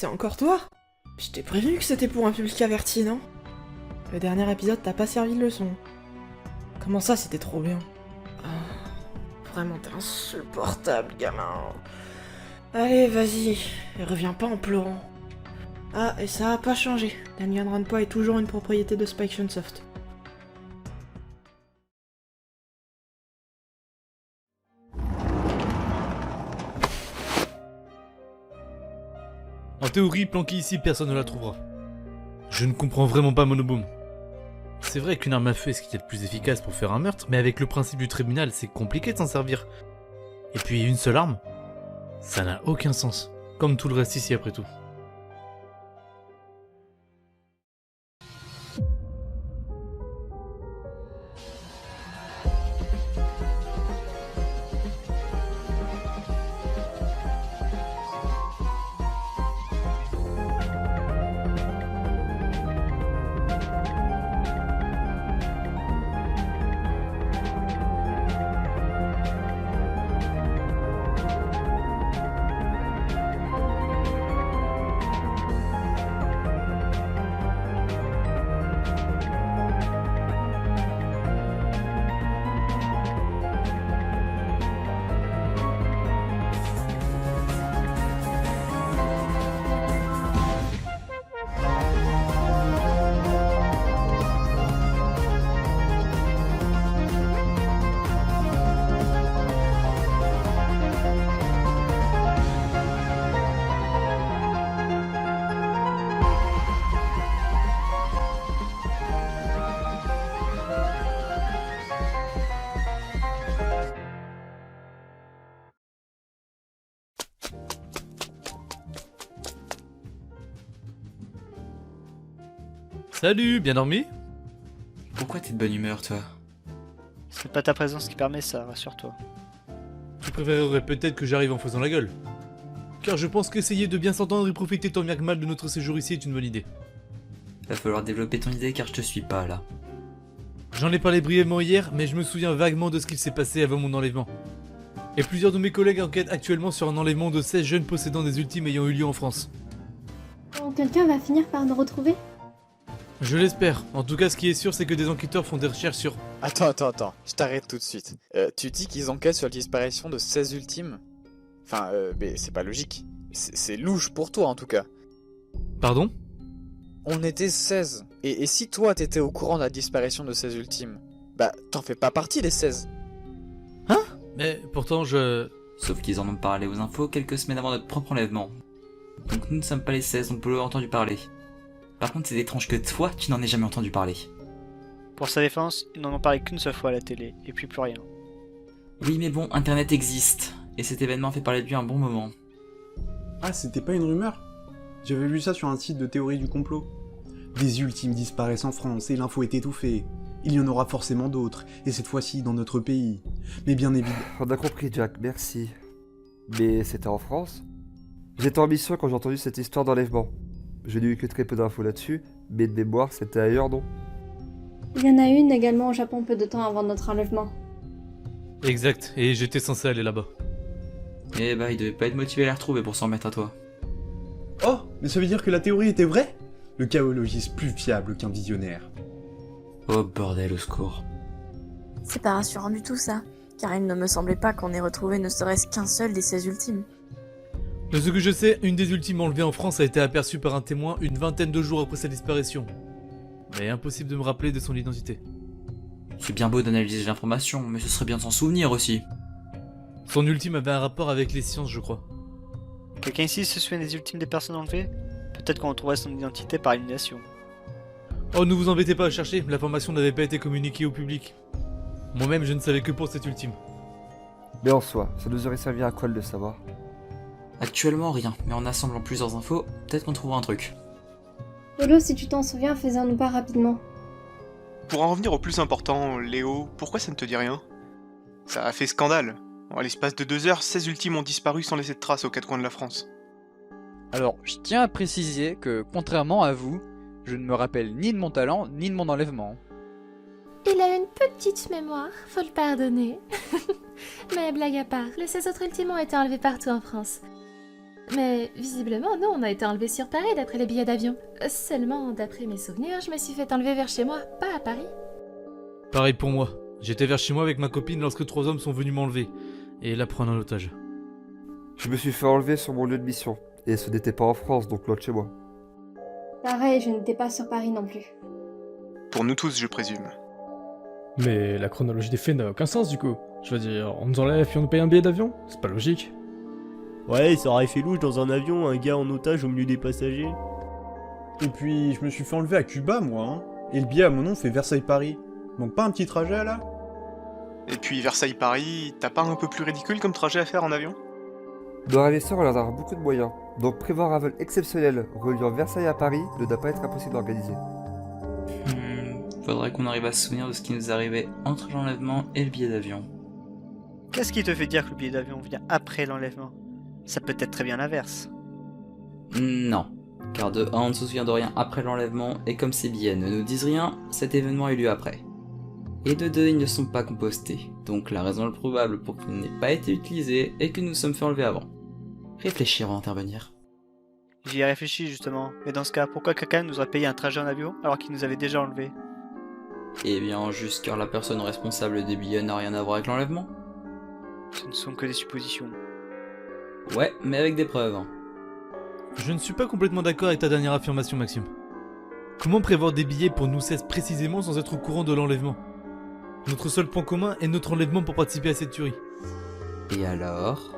c'est encore toi? Je t'ai prévenu que c'était pour un public averti, non? Le dernier épisode t'a pas servi de leçon. Comment ça, c'était trop bien? Vraiment, t'es insupportable, gamin. Allez, vas-y, et reviens pas en pleurant. Ah, et ça a pas changé. Danganronpa est toujours une propriété de Spike Chunsoft. En théorie, planquée ici, personne ne la trouvera. Je ne comprends vraiment pas Monoboom. C'est vrai qu'une arme à feu est ce qu'il y a de plus efficace pour faire un meurtre, mais avec le principe du tribunal, c'est compliqué de s'en servir. Et puis une seule arme, ça n'a aucun sens. Comme tout le reste ici après tout. Salut, bien dormi? Pourquoi t'es de bonne humeur, toi? C'est pas ta présence qui permet ça, rassure-toi. Tu préférerais peut-être que j'arrive en faisant la gueule. Car je pense qu'essayer de bien s'entendre et profiter tant bien que mal de notre séjour ici est une bonne idée. Va falloir développer ton idée car je te suis pas là. J'en ai parlé brièvement hier, mais je me souviens vaguement de ce qu'il s'est passé avant mon enlèvement. Et plusieurs de mes collègues enquêtent actuellement sur un enlèvement de 16 jeunes possédant des ultimes ayant eu lieu en France. Donc quelqu'un va finir par nous retrouver? Je l'espère. En tout cas, ce qui est sûr, c'est que des enquêteurs font des recherches sur... Attends, je t'arrête tout de suite. Tu dis qu'ils enquêtent sur la disparition de 16 ultimes? Enfin, mais c'est pas logique. C'est louche pour toi en tout cas. Pardon? On était 16. Et si toi t'étais au courant de la disparition de 16 ultimes, bah t'en fais pas partie des 16. Mais pourtant, je... Sauf qu'ils en ont parlé aux infos quelques semaines avant notre propre enlèvement. Donc nous ne sommes pas les 16, on peut l'avoir entendu parler. Par contre, c'est étrange que toi, tu n'en aies jamais entendu parler. Pour sa défense, ils n'en ont parlé qu'une seule fois à la télé, et puis plus rien. Oui, mais bon, Internet existe. Et cet événement fait parler de lui un bon moment. Ah, c'était pas une rumeur? J'avais lu ça sur un site de théorie du complot. Des ultimes disparaissent en France et l'info est étouffée. Il y en aura forcément d'autres, et cette fois-ci dans notre pays. Mais bien évidemment... On a compris, Jack, merci. Mais c'était en France? J'étais en mission quand j'ai entendu cette histoire d'enlèvement. Je n'ai eu que très peu d'infos là-dessus, mais de mémoire, c'était ailleurs, non? Il y en a une également au Japon peu de temps avant notre enlèvement. Exact, et j'étais censé aller là-bas. Eh bah, il devait pas être motivé à la retrouver pour s'en remettre à toi. Oh, mais ça veut dire que la théorie était vraie? Le chaologiste plus fiable qu'un visionnaire. Oh bordel, au secours. C'est pas rassurant du tout ça, car il ne me semblait pas qu'on ait retrouvé ne serait-ce qu'un seul des 16 ultimes. De ce que je sais, une des ultimes enlevées en France a été aperçue par un témoin une vingtaine de jours après sa disparition. Mais impossible de me rappeler de son identité. C'est bien beau d'analyser l'information, mais ce serait bien de s'en souvenir aussi. Son ultime avait un rapport avec les sciences, je crois. Quelqu'un ici se souvient des ultimes des personnes enlevées? Peut-être qu'on retrouverait son identité par élimination. Oh, ne vous embêtez pas à chercher, l'information n'avait pas été communiquée au public. Moi-même, je ne savais que pour cette ultime. Mais en soi, ça nous aurait servi à quoi de le savoir? Actuellement rien, mais en assemblant plusieurs infos, peut-être qu'on trouvera un truc. Lolo, si tu t'en souviens, fais-en-nous part rapidement. Pour en revenir au plus important, Léo, pourquoi ça ne te dit rien? Ça a fait scandale. À l'espace de 2 heures, 16 ultimes ont disparu sans laisser de traces aux 4 coins de la France. Alors, je tiens à préciser que, contrairement à vous, je ne me rappelle ni de mon talent, ni de mon enlèvement. Il a une petite mémoire, faut le pardonner. Mais blague à part, les 16 autres ultimes ont été enlevés partout en France. Mais visiblement, non, on a été enlevé sur Paris d'après les billets d'avion. Seulement, d'après mes souvenirs, je me suis fait enlever vers chez moi, pas à Paris. Pareil pour moi. J'étais vers chez moi avec ma copine lorsque 3 hommes sont venus m'enlever et la prendre en otage. Je me suis fait enlever sur mon lieu de mission. Et ce n'était pas en France, donc loin de chez moi. Pareil, je n'étais pas sur Paris non plus. Pour nous tous, je présume. Mais la chronologie des faits n'a aucun sens du coup. Je veux dire, on nous enlève puis on nous paye un billet d'avion? C'est pas logique. Ouais, ça aurait fait louche dans un avion, un gars en otage au milieu des passagers. Et puis, je me suis fait enlever à Cuba, moi, hein. Et le billet à mon nom fait Versailles-Paris. Manque pas un petit trajet, là? Et puis Versailles-Paris, t'as pas un peu plus ridicule comme trajet à faire en avion? Dans la mission, on a d'avoir beaucoup de moyens. Donc prévoir un vol exceptionnel reliant Versailles à Paris ne doit pas être impossible d'organiser. Faudrait qu'on arrive à se souvenir de ce qui nous arrivait entre l'enlèvement et le billet d'avion. Qu'est-ce qui te fait dire que le billet d'avion vient après l'enlèvement? Ça peut être très bien l'inverse. Non, car de 1, on ne se souvient de rien après l'enlèvement, et comme ces billets ne nous disent rien, cet événement a eu lieu après. Et de 2, ils ne sont pas compostés, donc la raison probable pour qu'ils n'aient pas été utilisés est que nous sommes fait enlever avant. Réfléchir avant d'intervenir. J'y ai réfléchi justement, mais dans ce cas, pourquoi quelqu'un nous aurait payé un trajet en avion alors qu'il nous avait déjà enlevé? Eh bien, juste car la personne responsable des billets n'a rien à voir avec l'enlèvement. Ce ne sont que des suppositions. Ouais, mais avec des preuves. Je ne suis pas complètement d'accord avec ta dernière affirmation, Maxime. Comment prévoir des billets pour nous 16 précisément sans être au courant de l'enlèvement? Notre seul point commun est notre enlèvement pour participer à cette tuerie. Et alors?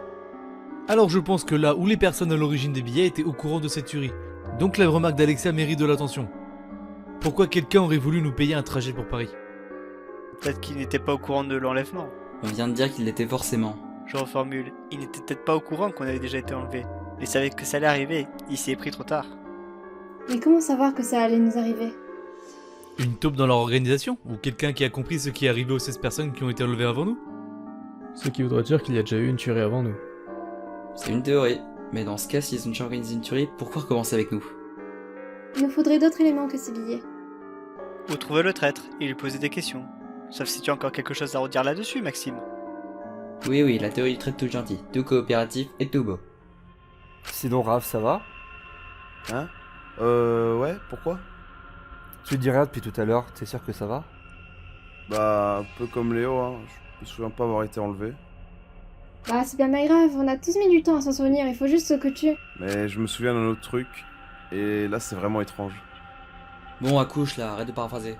Alors je pense que là où les personnes à l'origine des billets étaient au courant de cette tuerie. Donc la remarque d'Alexia mérite de l'attention. Pourquoi quelqu'un aurait voulu nous payer un trajet pour Paris? Peut-être qu'il n'était pas au courant de l'enlèvement. On vient de dire qu'il l'était forcément. Je reformule, il n'était peut-être pas au courant qu'on avait déjà été enlevé. Il savait que ça allait arriver, il s'y est pris trop tard. Mais comment savoir que ça allait nous arriver? Une taupe dans leur organisation? Ou quelqu'un qui a compris ce qui est arrivé aux 16 personnes qui ont été enlevées avant nous? Ce qui voudrait dire qu'il y a déjà eu une tuerie avant nous. C'est une théorie, mais dans ce cas, s'ils ont déjà organisé une tuerie, pourquoi recommencer avec nous? Il nous faudrait d'autres éléments que ces billets. Ou trouver le traître et lui poser des questions. Sauf si tu as encore quelque chose à redire là-dessus, Maxime. Oui, la théorie du trait tout gentil, tout coopératif et tout beau. Sinon, Raph, ça va? Hein? Ouais, pourquoi? Tu dis rien depuis tout à l'heure, t'es sûr que ça va? Bah, un peu comme Léo, hein. Je me souviens pas avoir été enlevé. Bah, c'est bien pas grave, on a tous mis du temps à s'en souvenir, il faut juste que tu... Mais je me souviens d'un autre truc, et là, c'est vraiment étrange. Bon, accouche là, arrête de paraphraser.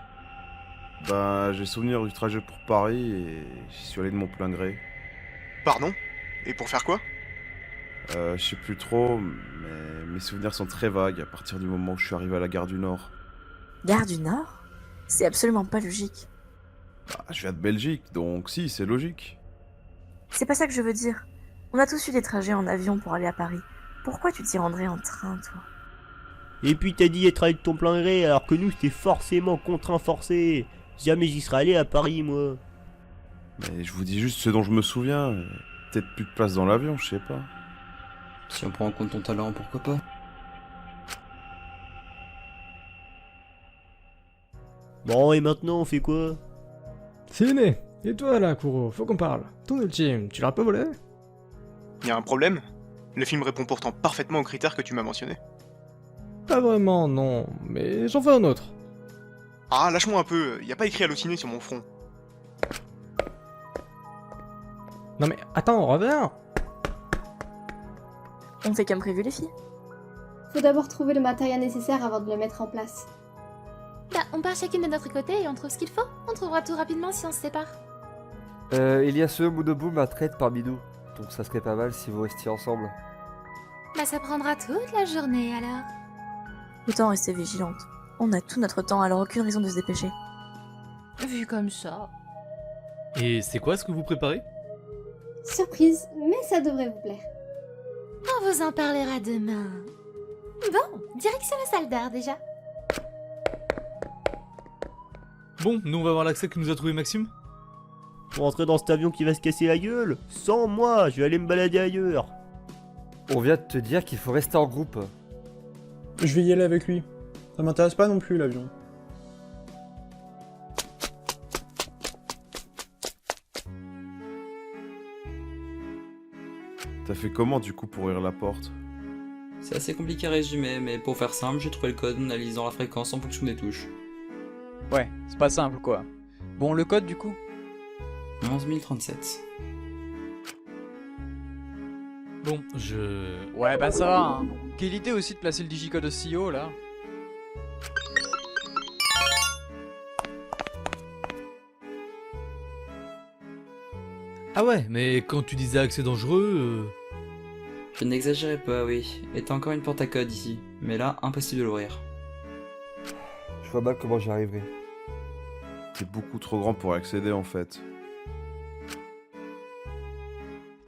Bah, j'ai souvenir du trajet pour Paris, et j'y suis allé de mon plein gré. Pardon? Et pour faire quoi? Je sais plus trop, mais mes souvenirs sont très vagues à partir du moment où je suis arrivé à la gare du Nord. Gare du Nord? C'est absolument pas logique. Bah, je viens de Belgique, donc si, c'est logique. C'est pas ça que je veux dire. On a tous eu des trajets en avion pour aller à Paris. Pourquoi tu t'y rendrais en train, toi? Et puis t'as dit être allé de ton plein gré, alors que nous, c'était forcément contraint forcé. Jamais j'y serais allé à Paris, moi. Mais je vous dis juste ce dont je me souviens. Peut-être plus de place dans l'avion, je sais pas. Si on prend en compte ton talent, pourquoi pas? Bon, et maintenant, on fait quoi? Ciné! Et toi là, Kuro, faut qu'on parle. Ton ultime, tu l'as pas volé? Y a un problème? Le film répond pourtant parfaitement aux critères que tu m'as mentionnés. Pas vraiment, non, mais j'en veux un autre. Ah, lâche-moi un peu, y a pas écrit halluciné sur mon front. Non mais attends, reviens! On fait comme prévu, les filles? Faut d'abord trouver le matériel nécessaire avant de le mettre en place. Bah, on part chacune de notre côté et on trouve ce qu'il faut. On trouvera tout rapidement si on se sépare. Il y a ce Monoboom à traite parmi nous, donc ça serait pas mal si vous restiez ensemble. Bah, ça prendra toute la journée alors. Autant rester vigilante. On a tout notre temps, alors aucune raison de se dépêcher. Vu comme ça. Et c'est quoi ce que vous préparez? Surprise, mais ça devrait vous plaire. On vous en parlera demain. Bon, direction la salle d'art déjà. Bon, nous on va voir l'accès que nous a trouvé Maxime. Pour entrer dans cet avion qui va se casser la gueule? Sans moi, je vais aller me balader ailleurs. On vient de te dire qu'il faut rester en groupe. Je vais y aller avec lui. Ça m'intéresse pas non plus, l'avion. T'as fait comment du coup pour ouvrir la porte? C'est assez compliqué à résumer, mais pour faire simple, j'ai trouvé le code en analysant la fréquence en fonction des touches. Ouais, c'est pas simple quoi. Bon, le code du coup? 11037. Bon, je... Ouais, bah ça va, hein. Quelle idée aussi de placer le digicode aussi haut là. Ah ouais, mais quand tu disais accès dangereux... Je n'exagérais pas, oui. Et t'as encore une porte à code ici, mais là, impossible de l'ouvrir. Je vois mal comment j'y arriverai. C'est beaucoup trop grand pour accéder en fait.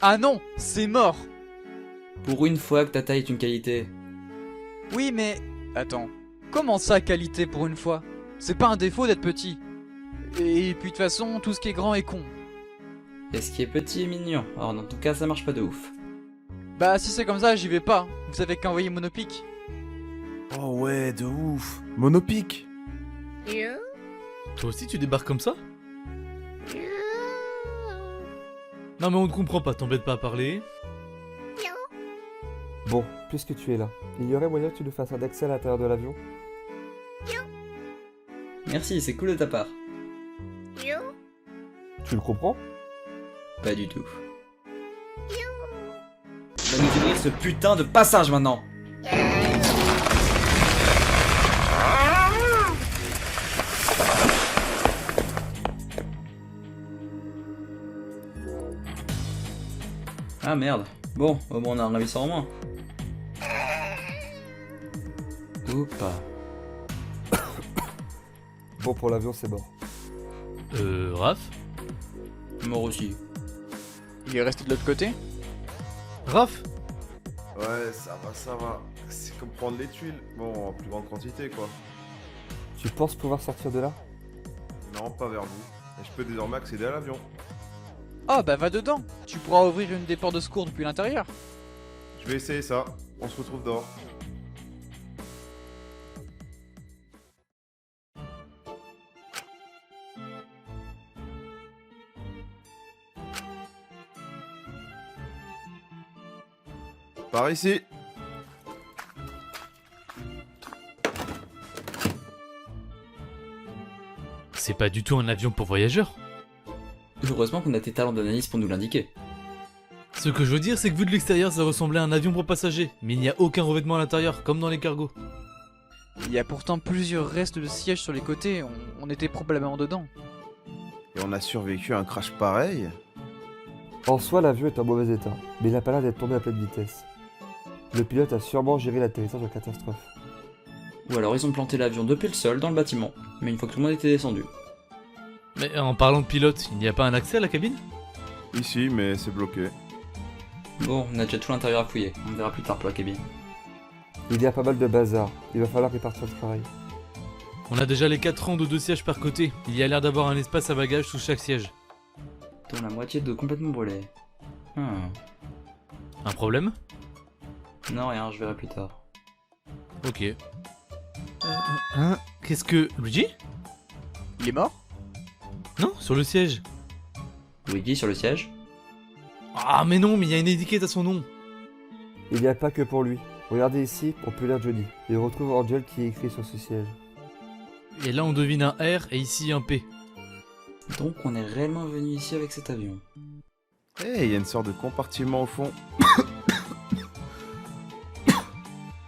Ah non, c'est mort. Pour une fois que ta taille est une qualité. Oui, mais... Attends. Comment ça, qualité pour une fois? C'est pas un défaut d'être petit. Et puis de toute façon, tout ce qui est grand est con. Et ce qui est petit est mignon. Alors dans ton cas, ça marche pas de ouf. Bah si c'est comme ça, j'y vais pas. Vous avez qu'à envoyer Monopic. Oh ouais, de ouf. Monopic. Toi aussi tu débarques comme ça? Non mais on ne comprend pas, t'embête pas à parler. Bon, puisque tu es là, il y aurait moyen que tu nous fasses un accès à l'intérieur de l'avion? Merci, c'est cool de ta part. Tu le comprends? Pas du tout. On va nous ouvrir ce putain de passage maintenant. Ah merde. Bon, au moins on a un ravisseur en moins. Oupa. Bon, pour l'avion, c'est mort. Raph? Mort aussi. Il est resté de l'autre côté? Raph? Ouais, ça va. C'est comme prendre les tuiles. Bon, en plus grande quantité quoi. Tu penses pouvoir sortir de là? Non, pas vers vous. Et je peux désormais accéder à l'avion. Ah bah va dedans. Tu pourras ouvrir une des portes de secours depuis l'intérieur. Je vais essayer ça. On se retrouve dehors. Par ici. C'est pas du tout un avion pour voyageurs. Heureusement qu'on a tes talents d'analyse pour nous l'indiquer. Ce que je veux dire, c'est que vu de l'extérieur, ça ressemblait à un avion pour passagers, mais il n'y a aucun revêtement à l'intérieur, comme dans les cargos. Il y a pourtant plusieurs restes de sièges sur les côtés, on était probablement dedans. Et on a survécu à un crash pareil? En soi, l'avion est en mauvais état, mais il n'a pas l'air d'être tombé à pleine vitesse. Le pilote a sûrement géré l'atterrissage en catastrophe. Ou alors ils ont planté l'avion depuis le sol dans le bâtiment, mais une fois que tout le monde était descendu. Mais en parlant de pilote, il n'y a pas un accès à la cabine? Ici, mais c'est bloqué. Bon, on a déjà tout l'intérieur à fouiller, on verra plus tard pour la cabine. Il y a pas mal de bazar, il va falloir répartir le travail. On a déjà les 4 rangs de 2 sièges par côté, il y a l'air d'avoir un espace à bagages sous chaque siège. Dont la moitié de complètement brûlée. Un problème? Non, rien, je verrai plus tard. Ok. Qu'est-ce que... Luigi? Il est mort? Non, sur le siège. Luigi sur le siège? Ah mais non, mais il y a une étiquette à son nom. Il n'y a pas que pour lui. Regardez ici, on peut lire Johnny. Et on retrouve Angel qui est écrit sur ce siège. Et là on devine un R et ici un P. Donc on est réellement venu ici avec cet avion. Eh, il y a une sorte de compartiment au fond.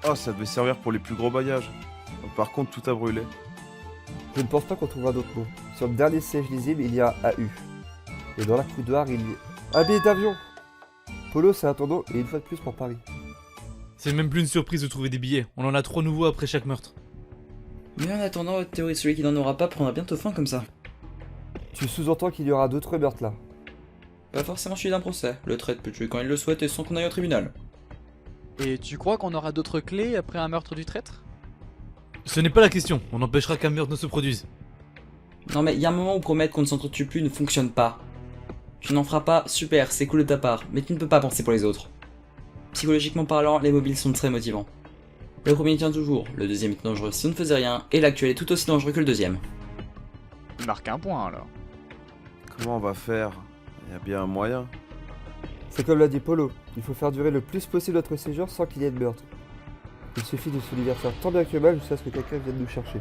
Oh, ça devait servir pour les plus gros bagages. Par contre, tout a brûlé. Je ne pense pas qu'on trouvera d'autres mots. Sur le dernier siège lisible, il y a AU. Et dans la coudoir, il y a... Un billet d'avion! Polo, c'est un tournant et une fois de plus pour Paris. C'est même plus une surprise de trouver des billets, on en a 3 nouveaux après chaque meurtre. Mais en attendant, votre théorie de celui qui n'en aura pas prendra bientôt fin comme ça. Tu sous-entends qu'il y aura d'autres meurtres là? Pas forcément celui d'un procès, le traître peut tuer quand il le souhaite et sans qu'on aille au tribunal. Et tu crois qu'on aura d'autres clés après un meurtre du traître? Ce n'est pas la question, on empêchera qu'un meurtre ne se produise. Non mais il y a un moment où promettre qu'on ne s'entretue plus ne fonctionne pas. Tu n'en feras pas, super, c'est cool de ta part, mais tu ne peux pas penser pour les autres. Psychologiquement parlant, les mobiles sont très motivants. Le premier tient toujours, le deuxième est dangereux si on ne faisait rien, et l'actuel est tout aussi dangereux que le deuxième. Il marque un point alors. Comment on va faire? Il y a bien un moyen. C'est comme l'a dit Polo, il faut faire durer le plus possible notre séjour sans qu'il y ait de meurtre. Il suffit de se divertir tant bien que mal jusqu'à ce que quelqu'un vienne nous chercher.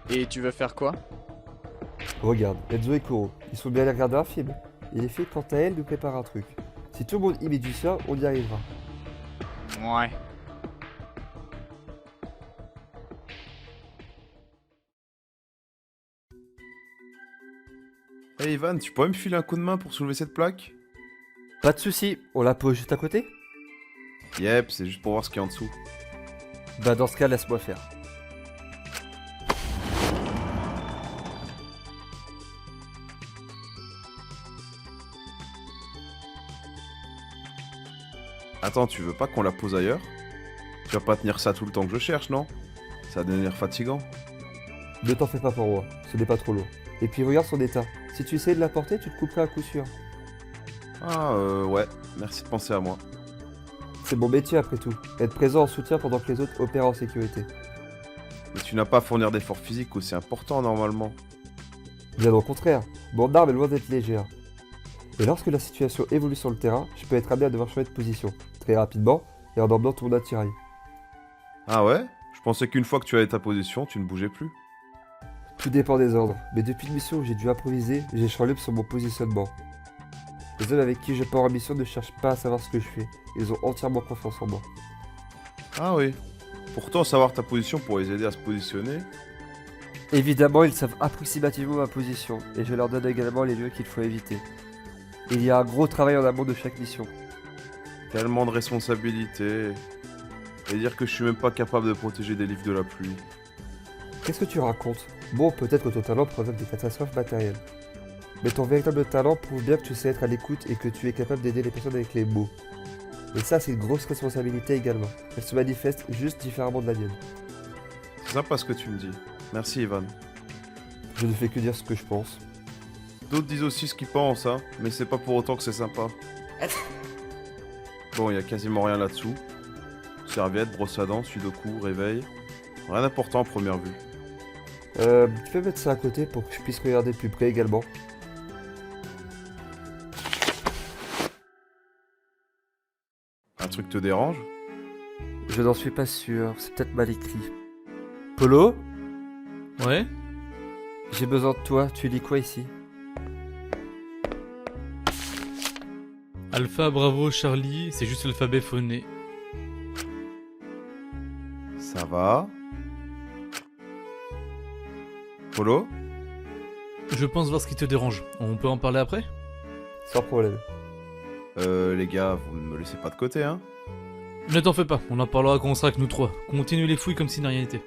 Et tu veux faire quoi? Regarde, Enzo et Koro, ils sont bien allés regarder un film. Et les filles, quant à elles, nous préparent un truc. Si tout le monde y met du sien, on y arrivera. Ouais. Hey Ivan, tu pourrais me filer un coup de main pour soulever cette plaque? Pas de soucis, on la pose juste à côté? Yep, c'est juste pour voir ce qu'il y a en dessous. Bah dans ce cas, laisse-moi faire. Attends, tu veux pas qu'on la pose ailleurs? Tu vas pas tenir ça tout le temps que je cherche, non? Ça va devenir fatigant. Ne t'en fais pas pour moi, ce n'est pas trop lourd. Et puis regarde son état. Si tu essayais de la porter, tu te couperais à coup sûr. Ah, ouais, merci de penser à moi. C'est mon métier après tout, être présent en soutien pendant que les autres opèrent en sécurité. Mais tu n'as pas à fournir d'efforts physiques aussi importants normalement. Bien au contraire, mon arme est loin d'être légère. Et lorsque la situation évolue sur le terrain, je peux être amené à devoir changer de position, très rapidement, et en emmenant tout mon attirail. Ah ouais? Je pensais qu'une fois que tu avais ta position, tu ne bougeais plus. Tout dépend des ordres, mais depuis une mission où j'ai dû improviser, j'ai changé sur mon positionnement. Les hommes avec qui je pars en mission ne cherchent pas à savoir ce que je fais, ils ont entièrement confiance en moi. Ah oui. Pourtant, savoir ta position pour les aider à se positionner... Évidemment, ils savent approximativement ma position, et je leur donne également les lieux qu'il faut éviter. Il y a un gros travail en amont de chaque mission. Tellement de responsabilités. Et dire que je suis même pas capable de protéger des livres de la pluie. Qu'est-ce que tu racontes? Bon, peut-être que ton talent provoque des catastrophes matérielles. Mais ton véritable talent prouve bien que tu sais être à l'écoute et que tu es capable d'aider les personnes avec les mots. Et ça, c'est une grosse responsabilité également. Elle se manifeste juste différemment de la mienne. C'est sympa ce que tu me dis. Merci Ivan. Je ne fais que dire ce que je pense. D'autres disent aussi ce qu'ils pensent, hein, mais c'est pas pour autant que c'est sympa. Bon, il y a quasiment rien là-dessous. Serviette, brosse à dents, sudoku, réveil. Rien d'important à première vue. Tu peux mettre ça à côté pour que je puisse regarder de plus près également. Un truc te dérange? Je n'en suis pas sûr, c'est peut-être mal écrit. Polo? Ouais? J'ai besoin de toi, tu lis quoi ici? Alpha, Bravo, Charlie, c'est juste l'alphabet phoné. Ça va? Polo? Je pense voir ce qui te dérange. On peut en parler après? Sans problème. Les gars, vous ne me laissez pas de côté, hein? Ne t'en fais pas, on en parlera quand on sera que nous trois. Continue les fouilles comme si de rien n'était.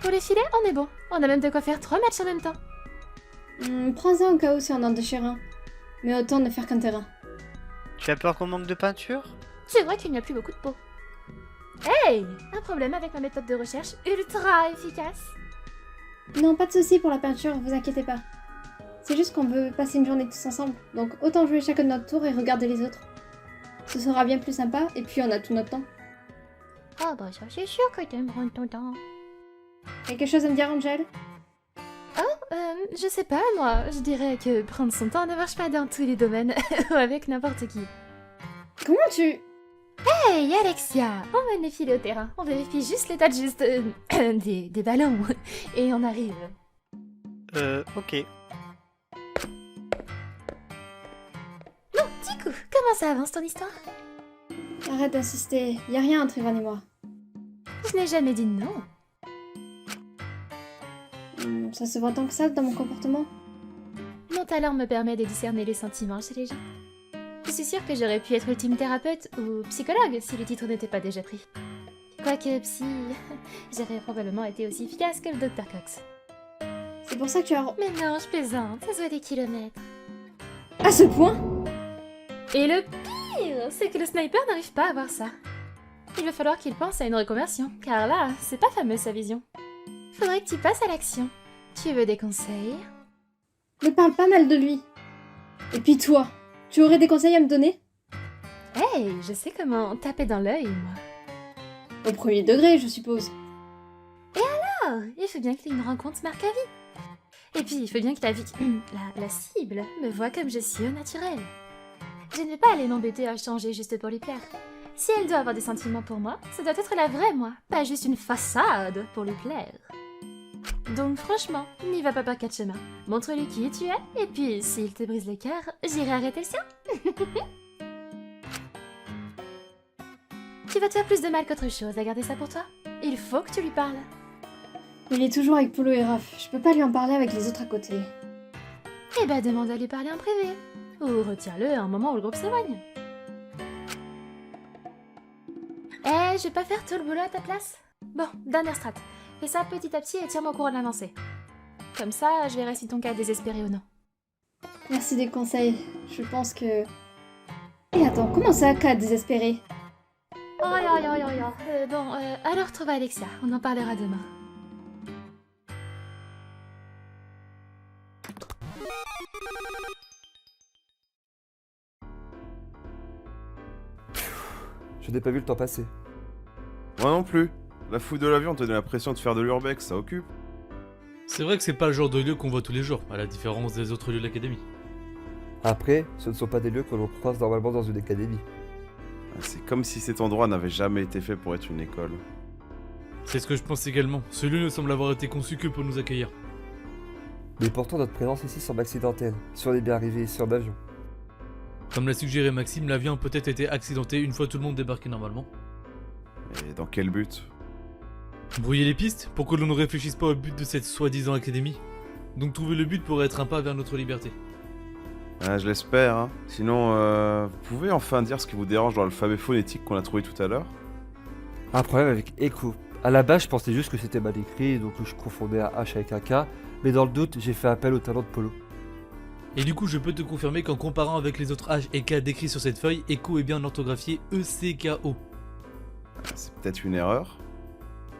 Pour les filets, on est bon. On a même de quoi faire 3 matchs en même temps. Prends-en au cas où si on en déchire un. Mais autant ne faire qu'un terrain. Tu as peur qu'on manque de peinture? C'est vrai qu'il n'y a plus beaucoup de peau. Hey! Un problème avec ma méthode de recherche ultra efficace. Non, pas de soucis pour la peinture, vous inquiétez pas. C'est juste qu'on veut passer une journée tous ensemble, donc autant jouer chacun de notre tour et regarder les autres. Ce sera bien plus sympa, et puis on a tout notre temps. Ah bah ça c'est sûr que t'aimes prendre ton temps. Quelque chose à me dire, Angel? Je sais pas moi, je dirais que prendre son temps ne marche pas dans tous les domaines, ou avec n'importe qui. Comment tu... Hey Alexia, on mène les filets au terrain, on vérifie juste l'état de juste des ballons, et on arrive. Ok. Bon, Tiku, comment ça avance ton histoire? Arrête d'insister, y a rien entre Ivan et moi. Je n'ai jamais dit non. Ça se voit tant que ça dans mon comportement? Mon talent me permet de discerner les sentiments chez les gens. Je suis sûre que j'aurais pu être ultime thérapeute ou psychologue si le titre n'était pas déjà pris. Quoique psy, j'aurais probablement été aussi efficace que le Dr Cox. C'est pour ça que tu as... Mais non, je plaisante, ça se voit des kilomètres. À ce point? Et le pire, c'est que le sniper n'arrive pas à voir ça. Il va falloir qu'il pense à une reconversion, car là, c'est pas fameux sa vision. Faudrait que tu passes à l'action. Tu veux des conseils? Ne parle pas mal de lui. Et puis toi, tu aurais des conseils à me donner? Hey, je sais comment taper dans l'œil, moi. Au premier degré, je suppose. Et D'accord, il faut bien que une rencontre marque la vie. Et puis, il faut bien que la cible me voit comme je suis au naturel. Je ne vais pas aller m'embêter à changer juste pour lui plaire. Si elle doit avoir des sentiments pour moi, ça doit être la vraie moi, pas juste une façade pour lui plaire. Donc franchement, n'y va pas par quatre chemins. Montre-lui qui tu es, et puis s'il te brise le cœur, j'irai arrêter le sien. Tu vas te faire plus de mal qu'autre chose à garder ça pour toi. Il faut que tu lui parles. Il est toujours avec Polo et Raph. Je peux pas lui en parler avec les autres à côté. Eh ben demande à lui parler en privé. Ou retiens-le à un moment où le groupe s'éloigne. Eh, je vais pas faire tout le boulot à ta place. Bon, dernière strat. Fais ça petit à petit et tiens-moi au courant de l'avancée. Comme ça, je verrai si ton cas est désespéré ou non. Merci des conseils. Je pense que... Et attends, comment ça, cas désespéré? Oh, bon, alors trouve Alexia, on en parlera demain. Je n'ai pas vu le temps passer. Moi non plus. La fouille de l'avion te donne l'impression de faire de l'urbex, ça occupe. C'est vrai que c'est pas le genre de lieu qu'on voit tous les jours, à la différence des autres lieux de l'académie. Après, ce ne sont pas des lieux que l'on croise normalement dans une académie. C'est comme si cet endroit n'avait jamais été fait pour être une école. C'est ce que je pense également. Ce lieu ne semble avoir été conçu que pour nous accueillir. Mais pourtant notre présence ici semble accidentelle, si on est bien arrivé ici en avion. Comme l'a suggéré Maxime, l'avion a peut-être été accidenté une fois tout le monde débarqué normalement. Et dans quel but? Brouiller les pistes pour que l'on ne réfléchisse pas au but de cette soi-disant académie. Donc trouver le but pourrait être un pas vers notre liberté. Ah, je l'espère, hein. Sinon, vous pouvez enfin dire ce qui vous dérange dans l'alphabet phonétique qu'on a trouvé tout à l'heure? Un problème avec Echo. À la base, je pensais juste que c'était mal écrit, donc je confondais un H avec un K, mais dans le doute, j'ai fait appel au talent de Polo. Et du coup, je peux te confirmer qu'en comparant avec les autres H et K décrits sur cette feuille, Echo est bien orthographié E-C-K-O. C'est peut-être une erreur?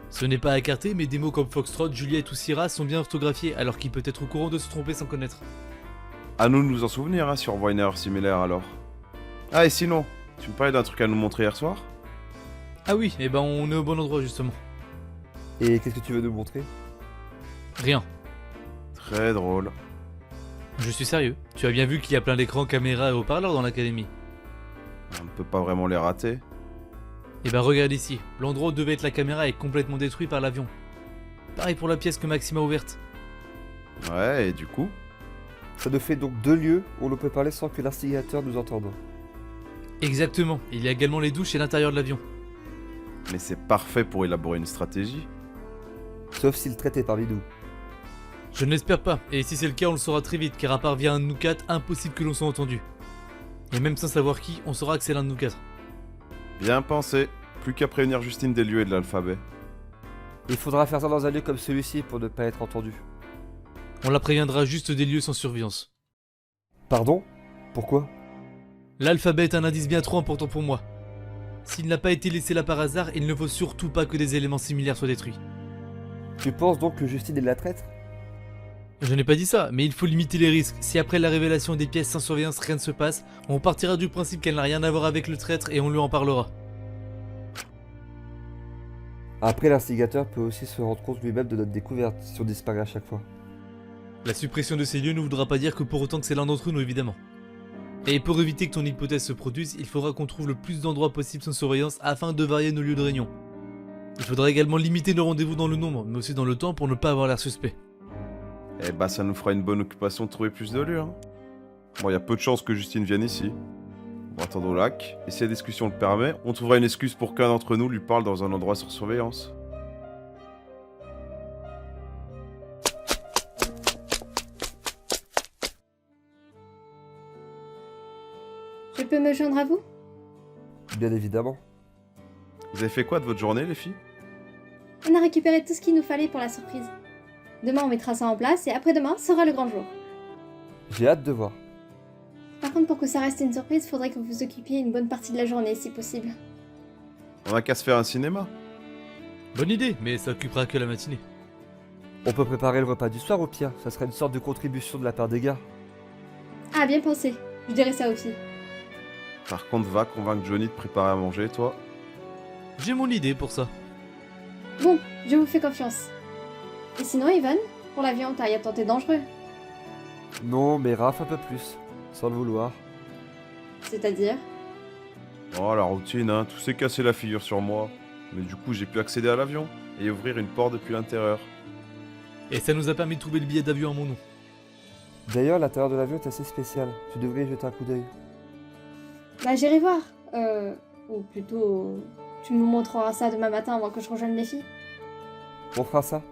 Ce n'est pas à écarter, mais des mots comme Foxtrot, Juliette ou Syrah sont bien orthographiés, alors qu'il peut être au courant de se tromper sans connaître. À nous de nous en souvenir, hein, si on voit une erreur similaire alors. Ah, et sinon, tu me parlais d'un truc à nous montrer hier soir? Ah oui, et ben on est au bon endroit justement. Et qu'est-ce que tu veux nous montrer? Rien. Très drôle. Je suis sérieux. Tu as bien vu qu'il y a plein d'écrans, caméras et haut-parleurs dans l'académie. On ne peut pas vraiment les rater. Et ben regarde ici, l'endroit où devait être la caméra est complètement détruit par l'avion. Pareil pour la pièce que Maxime a ouverte. Ouais, et du coup? Ça nous fait donc 2 lieux où l'on peut parler sans que l'instigateur nous entende. Exactement, il y a également les douches et l'intérieur de l'avion. Mais c'est parfait pour élaborer une stratégie. Sauf si le trait est parmi nous. Je ne l'espère pas, et si c'est le cas on le saura très vite, car à part via un de nous quatre, impossible que l'on soit entendu. Et même sans savoir qui, on saura que c'est l'un de nous quatre. Bien pensé. Plus qu'à prévenir Justine des lieux et de l'alphabet. Il faudra faire ça dans un lieu comme celui-ci pour ne pas être entendu. On la préviendra juste des lieux sans surveillance. Pardon? Pourquoi? L'alphabet est un indice bien trop important pour moi. S'il n'a pas été laissé là par hasard, il ne faut surtout pas que des éléments similaires soient détruits. Tu penses donc que Justine est de la traître? Je n'ai pas dit ça, mais il faut limiter les risques. Si après la révélation des pièces sans surveillance rien ne se passe, on partira du principe qu'elle n'a rien à voir avec le traître et on lui en parlera. Après, l'instigateur peut aussi se rendre compte lui-même de notre découverte si on disparaît à chaque fois. La suppression de ces lieux ne voudra pas dire que pour autant que c'est l'un d'entre nous, évidemment. Et pour éviter que ton hypothèse se produise, il faudra qu'on trouve le plus d'endroits possible sans surveillance afin de varier nos lieux de réunion. Il faudra également limiter nos rendez-vous dans le nombre, mais aussi dans le temps pour ne pas avoir l'air suspect. Eh bah ça nous fera une bonne occupation de trouver plus de lieux, hein. Bon, y a peu de chances que Justine vienne ici. On va attendre au lac, et si la discussion le permet, on trouvera une excuse pour qu'un d'entre nous lui parle dans un endroit sur surveillance. Je peux me joindre à vous? Bien évidemment. Vous avez fait quoi de votre journée, les filles? On a récupéré tout ce qu'il nous fallait pour la surprise. Demain, on mettra ça en place et après-demain sera le grand jour. J'ai hâte de voir. Par contre, pour que ça reste une surprise, faudrait que vous vous occupiez une bonne partie de la journée, si possible. On a qu'à se faire un cinéma. Bonne idée, mais ça occupera que la matinée. On peut préparer le repas du soir au pire, ça serait une sorte de contribution de la part des gars. Ah, bien pensé. Je dirais ça aussi. Par contre, va convaincre Johnny de préparer à manger, toi. J'ai mon idée pour ça. Bon, je vous fais confiance. Et sinon, Ivan, pour l'avion, t'as rien tenté dangereux. Non, mais Raph un peu plus, sans le vouloir. C'est-à-dire? Oh, la routine, hein, tout s'est cassé la figure sur moi. Mais du coup, j'ai pu accéder à l'avion et ouvrir une porte depuis l'intérieur. Et ça nous a permis de trouver le billet d'avion à mon nom. D'ailleurs, l'intérieur de l'avion est assez spécial, tu devrais y jeter un coup d'œil. Bah, j'irai voir. Ou plutôt, tu me montreras ça demain matin avant que je rejoigne les filles. On fera ça.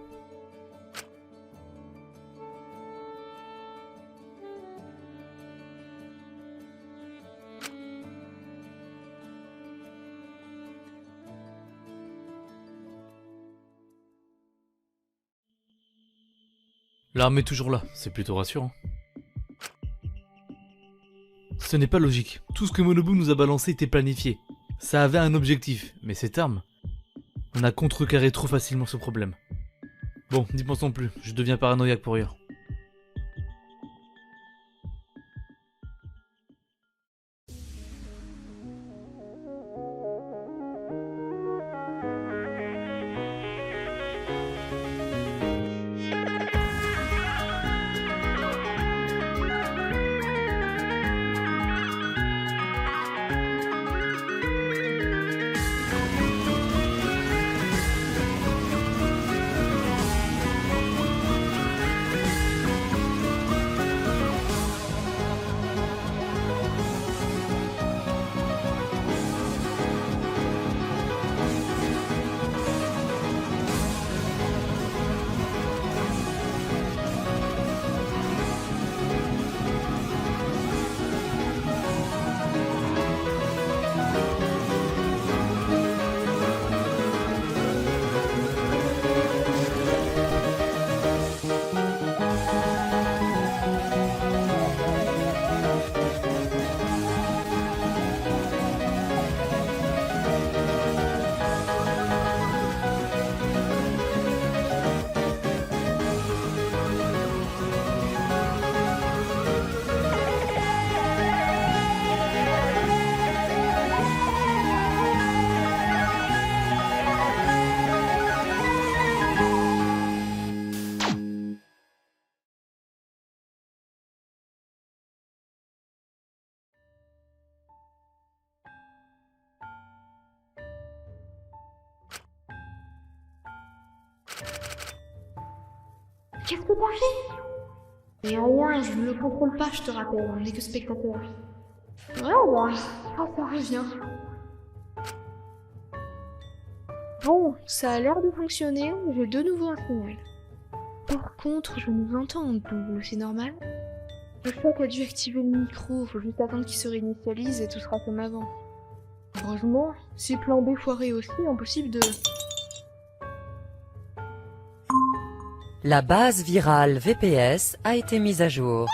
L'arme est toujours là, c'est plutôt rassurant. Ce n'est pas logique. Tout ce que Monobu nous a balancé était planifié. Ça avait un objectif, mais cette arme... On a contrecarré trop facilement ce problème. Bon, n'y pensons plus, je deviens paranoïaque pour rien. Qu'est-ce que t'as fait? Mais rien, je ne le contrôle pas, je te rappelle, on n'est que spectateur. Ouais, bah, ça revient. Bon, ça a l'air de fonctionner, j'ai de nouveau un signal. Par contre, je nous entends en double, c'est normal? Le choc a dû activer le micro, faut juste attendre qu'il se réinitialise et tout sera comme avant. Heureusement, si plan B foiré aussi, impossible de... La base virale VPS a été mise à jour.